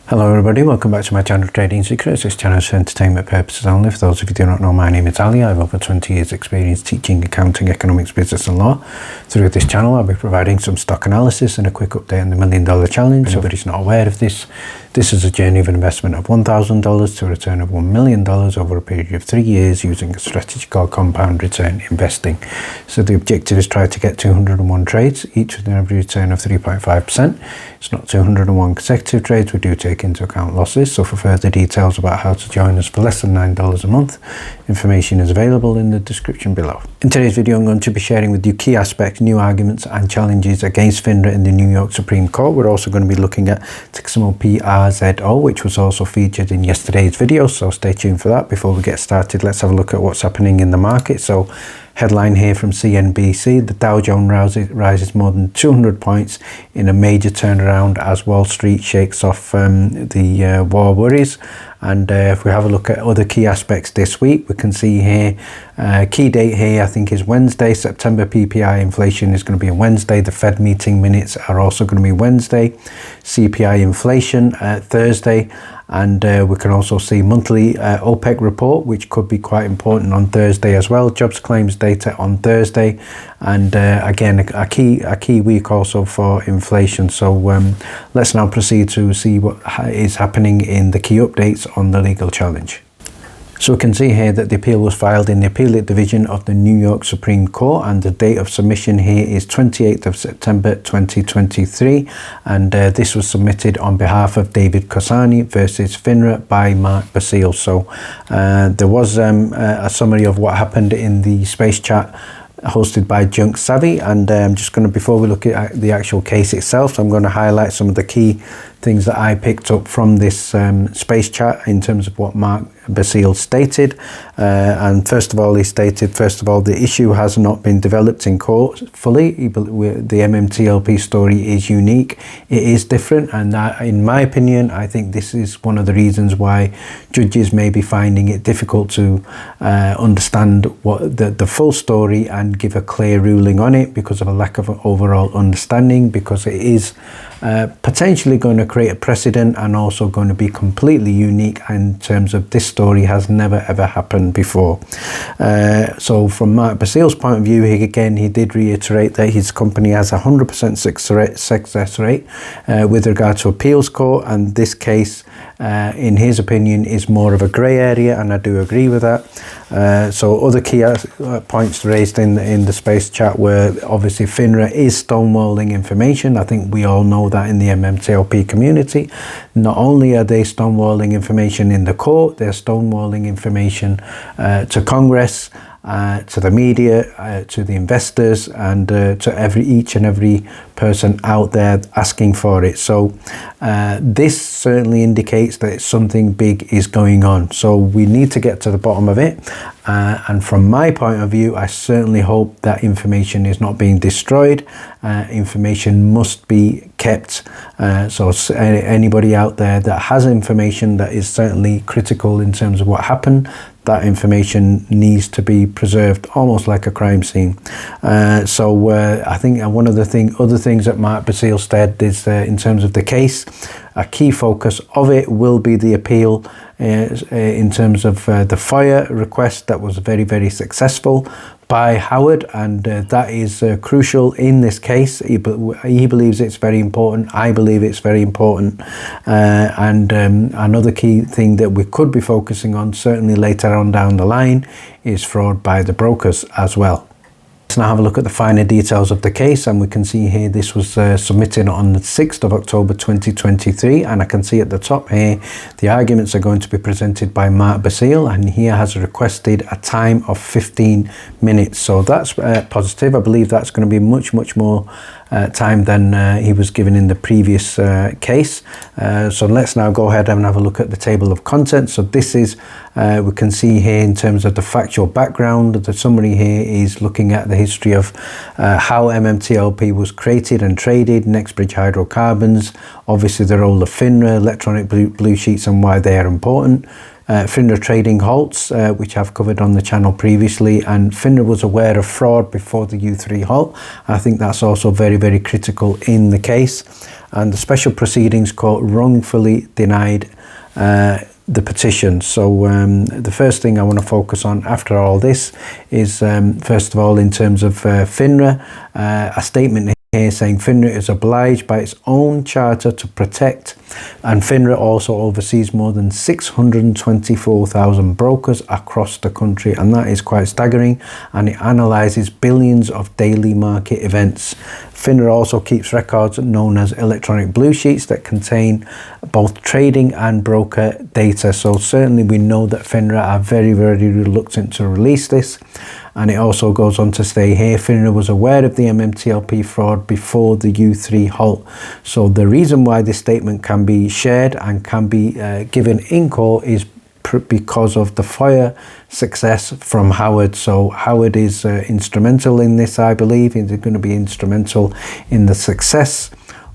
Hello everybody, welcome back to my channel Trading Secrets. This channel is for entertainment purposes only. For those of you who do not know, my name is Ali. I have over 20 years experience teaching accounting, economics, business and law. Through this channel I'll be providing some stock analysis and a quick update on the $1 Million Challenge. If anybody's not aware of this is a journey of an investment of $1,000 to a return of $1 million over a period of 3 years using a strategy called compound return investing. So the objective is try to get 201 trades, each with an average return of 3.5%. It's not 201 consecutive trades, we do take into account losses. So for further details about how to join us for less than $9 a month, information is available in the description below. In today's video I'm going to be sharing with you key aspects, new arguments and challenges against FINRA in the New York Supreme Court. We're also going to be looking at ticker symbol PRZO, which was also featured in yesterday's video, so stay tuned for that. Before we get started, let's have a look at what's happening in the market. So headline here from CNBC, the Dow Jones rises more than 200 points in a major turnaround as Wall Street shakes off the war worries. And if we have a look at other key aspects this week, we can see here, key date here I think is Wednesday. September PPI inflation is going to be on Wednesday. The Fed meeting minutes are also going to be Wednesday. CPI inflation Thursday. And we can also see monthly OPEC report, which could be quite important on Thursday as well. Jobs claims data on Thursday, and again a key week also for inflation. So let's now proceed to see what is happening in the key updates on the legal challenge. So we can see here that the appeal was filed in the Appellate Division of the New York Supreme Court, and the date of submission here is 28th of September 2023, and this was submitted on behalf of David Kosani versus FINRA by Mark Basile. So there was a summary of what happened in the space chat hosted by Junk Savvy, and I'm just going to, before we look at the actual case itself, I'm going to highlight some of the key things that I picked up from this space chat in terms of what Mark Basile stated. And first of all, he stated, the issue has not been developed in court fully. The MMTLP story is unique. It is different, and in my opinion, I think this is one of the reasons why judges may be finding it difficult to understand what the full story and give a clear ruling on it, because of a lack of overall understanding, because it is potentially going to create a precedent and also going to be completely unique in terms of this story has never ever happened before. So from Mark Basile's point of view, he did reiterate that his company has a 100% success rate with regard to appeals court, and this case in his opinion is more of a grey area, and I do agree with that. So other key points raised in the space chat were obviously FINRA is stonewalling information. I think we all know that in the MMTLP community. Not only are they stonewalling information in the court, they're stonewalling information to Congress, to the media, to the investors, and to each and every person out there asking for it. So this certainly indicates that something big is going on. So we need to get to the bottom of it. And from my point of view, I certainly hope that information is not being destroyed. Information must be kept. So anybody out there that has information that is certainly critical in terms of what happened, that information needs to be preserved almost like a crime scene. So I think one of the other things that Mark Basile said is in terms of the case, a key focus of it will be the appeal in terms of the FOIA request that was very, very successful by Howard, and that is crucial in this case. He believes it's very important. I believe it's very important. And another key thing that we could be focusing on certainly later on down the line is fraud by the brokers as well. Let's now have a look at the finer details of the case, and we can see here this was submitted on the 6th of October 2023, and I can see at the top here the arguments are going to be presented by Mark Basile, and he has requested a time of 15 minutes. So that's positive. I believe that's going to be much more time than he was given in the previous case. So let's now go ahead and have a look at the table of contents. So this is, we can see here in terms of the factual background, the summary here is looking at the history of how MMTLP was created and traded, Nexbridge Hydrocarbons, obviously the role of FINRA, electronic blue sheets and why they are important. FINRA trading halts, which I've covered on the channel previously, and FINRA was aware of fraud before the U3 halt. I think that's also very, very critical in the case. And the special proceedings court wrongfully denied the petition. So the first thing I want to focus on after all this is, first of all, in terms of FINRA, a statement here saying FINRA is obliged by its own charter to protect, and FINRA also oversees more than 624,000 brokers across the country, and that is quite staggering, and it analyses billions of daily market events. FINRA also keeps records known as electronic blue sheets that contain both trading and broker data. So certainly we know that FINRA are very, very reluctant to release this. And it also goes on to say here, FINRA was aware of the MMTLP fraud before the U3 halt. So the reason why this statement can be shared and can be given in court is because of the FOIA success from Howard. So Howard is instrumental in this, I believe. He's going to be instrumental in the success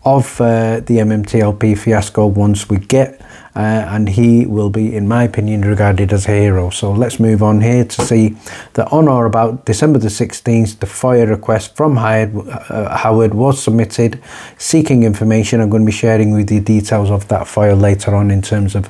of the MMTLP fiasco once we get, and he will be, in my opinion, regarded as a hero. So let's move on here to see that on or about December the 16th, the FOIA request from Howard was submitted seeking information. I'm going to be sharing with you details of that FOIA later on in terms of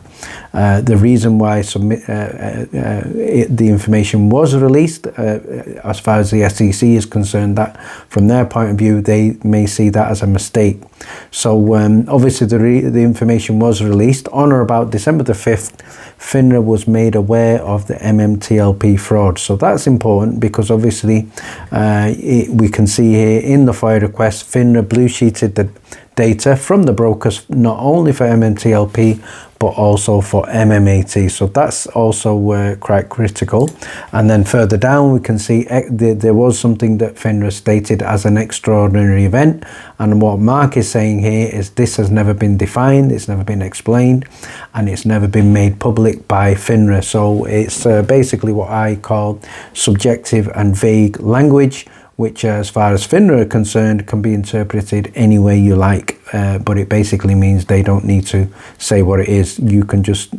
the reason why the information was released. As far as the SEC is concerned, that from their point of view, they may see that as a mistake. So obviously the information was released on or about December the 5th. FINRA was made aware of the MMTLP fraud. So that's important because obviously we can see here in the FOIA request, FINRA blue sheeted the data from the brokers not only for MMTLP but also for MMAT. So that's also quite critical. And then further down we can see there was something that FINRA stated as an extraordinary event, and what Mark is saying here is this has never been defined, it's never been explained, and it's never been made public by FINRA. So it's basically what I call subjective and vague language, which as far as FINRA are concerned can be interpreted any way you like, but it basically means they don't need to say what it is. You can just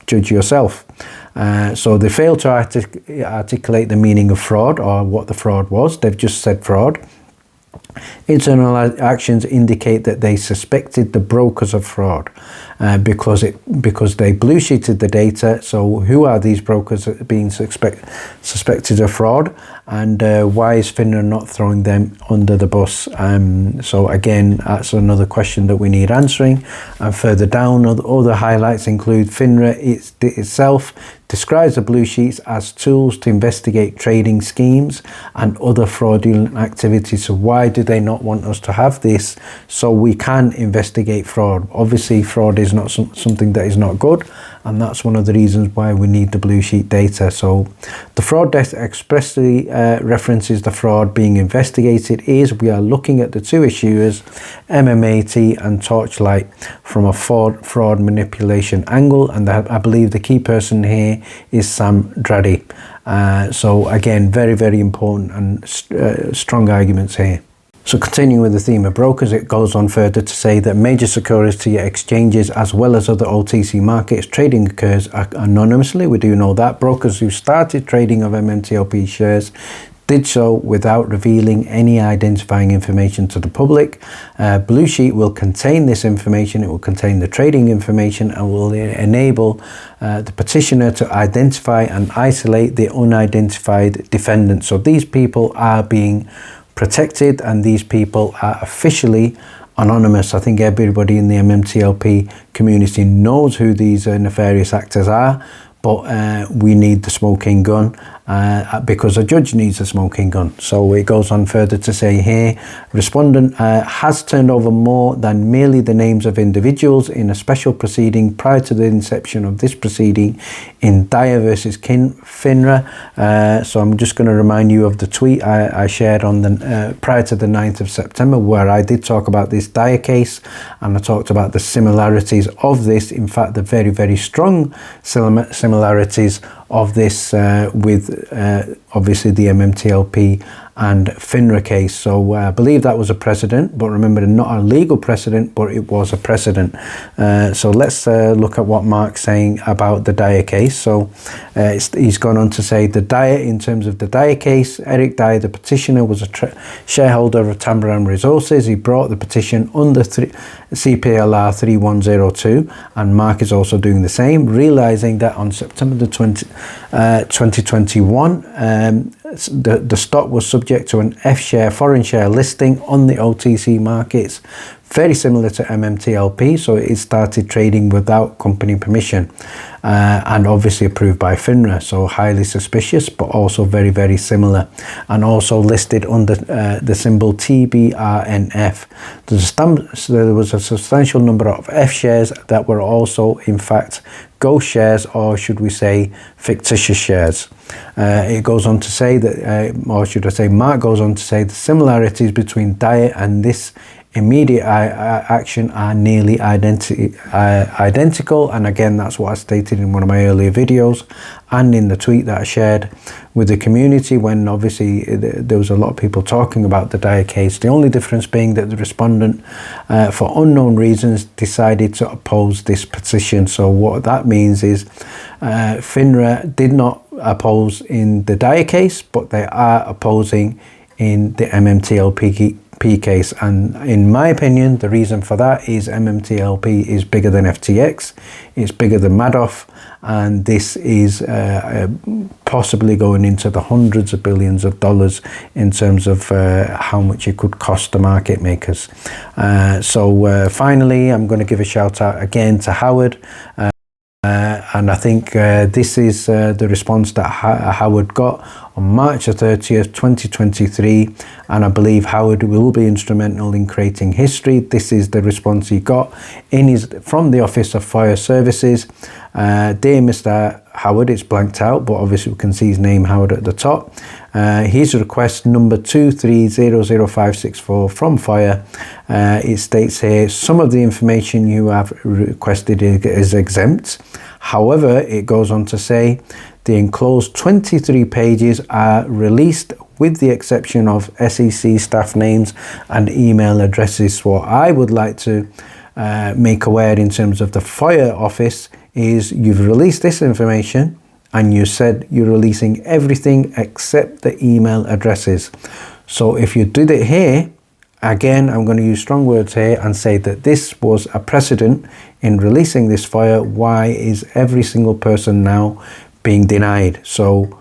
judge yourself. So they failed to articulate the meaning of fraud or what the fraud was. They've just said fraud. Internal actions indicate that they suspected the brokers of fraud because they blue sheeted the data. So who are these brokers being suspected of fraud, and why is FINRA not throwing them under the bus? So again, that's another question that we need answering. And further down, other highlights include FINRA itself describes the blue sheets as tools to investigate trading schemes and other fraudulent activities. So why do they not want us to have this so we can investigate fraud? Obviously fraud is not something that is not good, and that's one of the reasons why we need the blue sheet data. So the fraud desk expressly references the fraud being investigated is we are looking at the two issuers, MMAT and Torchlight, from a fraud manipulation angle, and I believe the key person here is Sam Draddy. So again, very, very important and strong arguments here. So continuing with the theme of brokers, it goes on further to say that major security exchanges as well as other OTC markets trading occurs anonymously. We do know that. Brokers who started trading of MMTLP shares did so without revealing any identifying information to the public. Blue sheet will contain this information. It will contain the trading information and will enable the petitioner to identify and isolate the unidentified defendants. So these people are being protected and these people are officially anonymous. I think everybody in the MMTLP community knows who these nefarious actors are, but we need the smoking gun because a judge needs a smoking gun. So it goes on further to say here, respondent has turned over more than merely the names of individuals in a special proceeding prior to the inception of this proceeding in Dyer versus FINRA. So I'm just going to remind you of the tweet I shared on the prior to the 9th of September, where I did talk about this Dyer case, and I talked about the similarities of this. In fact, the very, very strong similarities of this with obviously the MMTLP and FINRA case. So I believe that was a precedent, but remember, not a legal precedent, but it was a precedent. So let's look at what Mark's saying about the Dyer case. So he's gone on to say the Dyer, in terms of the Dyer case, Eric Dyer, the petitioner, was a shareholder of Tamboran Resources. He brought the petition under CPLR 3102, and Mark is also doing the same, realizing that on September the 2021, the stock was subject to an F-share foreign share listing on the OTC markets, very similar to MMTLP. So it started trading without company permission, and obviously approved by FINRA. So highly suspicious, but also very, very similar, and also listed under the symbol TBRNF. There was a substantial number of F shares that were also in fact ghost shares, or should we say fictitious shares. It goes on to say that, or should I say, Mark goes on to say the similarities between Dyer and this immediate action are nearly identical, and again, that's what I stated in one of my earlier videos and in the tweet that I shared with the community, when obviously there was a lot of people talking about the Dyer case. The only difference being that the respondent, for unknown reasons, decided to oppose this petition. So what that means is FINRA did not oppose in the Dyer case, but they are opposing in the MMTLP case, and in my opinion, the reason for that is MMTLP is bigger than FTX, it's bigger than Madoff, and this is possibly going into the hundreds of billions of dollars in terms of how much it could cost the market makers. So finally, I'm going to give a shout out again to Howard. And I think this is the response that Howard got on March the 30th, 2023, and I believe Howard will be instrumental in creating history. This is the response he got from the Office of FOIA Services. Dear Mr. Howard, it's blanked out, but obviously we can see his name, Howard, at the top. His request number 2300564 from FOIA. It states here, some of the information you have requested is exempt. However, it goes on to say, the enclosed 23 pages are released with the exception of SEC staff names and email addresses. What I would like to make aware in terms of the FOIA office is you've released this information and you said you're releasing everything except the email addresses. So if you did it here, again, I'm going to use strong words here and say that this was a precedent in releasing this FOIA. Why is every single person now being denied? So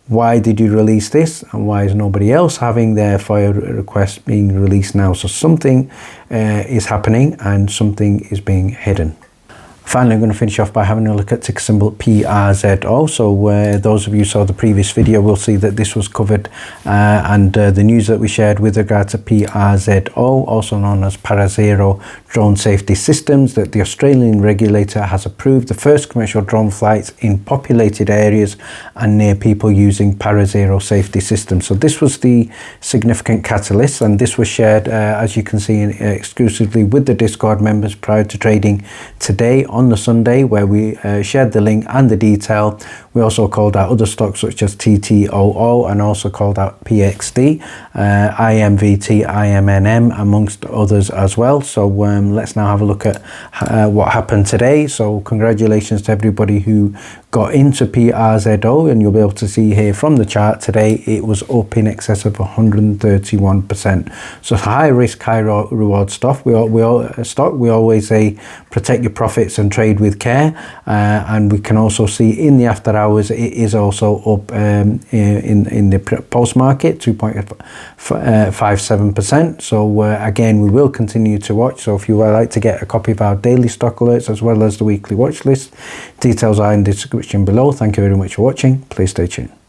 why did you release this, and why is nobody else having their FOIA request being released now? So something is happening and something is being hidden. Finally, I'm going to finish off by having a look at ticker symbol PRZO. So those of you who saw the previous video will see that this was covered, and the news that we shared with regard to PRZO, also known as PRZO Drone Safety Systems, that the Australian regulator has approved the first commercial drone flights in populated areas and near people using PRZO safety systems. So this was the significant catalyst, and this was shared, as you can see, exclusively with the Discord members prior to trading today on the Sunday, where we shared the link and the detail. We also called out other stocks such as TTOO, and also called out PXD, IMVT, IMNM, amongst others as well. So let's now have a look at what happened today. So congratulations to everybody who got into PRZO, and you'll be able to see here from the chart today it was up in excess of 131%. So high risk, high reward stock. We always say protect your profits and trade with care, and we can also see in the after hours it is also up in the post market 2.57%. so again, we will continue to watch. So if you would like to get a copy of our daily stock alerts as well as the weekly watch list, details are in the description below. Thank you very much for watching. Please stay tuned.